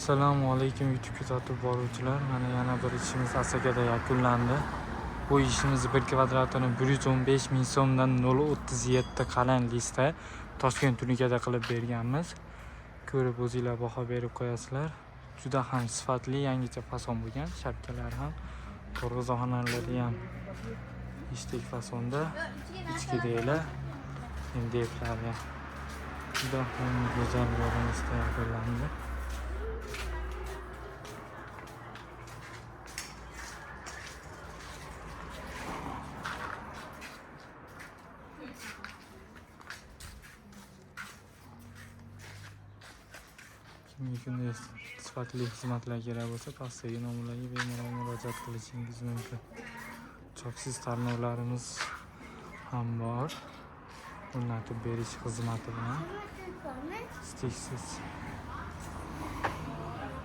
Assalomu alaykum YouTube kuzatib boruvchilar. Mana yana bir ishimiz Asakada yakunlandi. Bu ishimiz 1 kvadratini 115 ming so'mdan 0.37 qalin listda Toshkent tunikada qilib berganmiz. Ko'rib o'zingizlar baho berib qo'yasizlar. Juda ham sifatli, yangicha fason bo'lgan. Shapkalari ham, qo'rg'izxonalari ham ishdek fasonda. Ichkidagilar MDFlari juda ham go'zal ko'rinishda yakunlandi. Kimga shunday sifatli xizmatlar kerak bo'lsa, pastdagi nomerlarga bemalol murojaat qilishingiz mumkin. Choksiz tarnovlarimiz ham bor. O'rnatib berish xizmati bilan. Stiksiz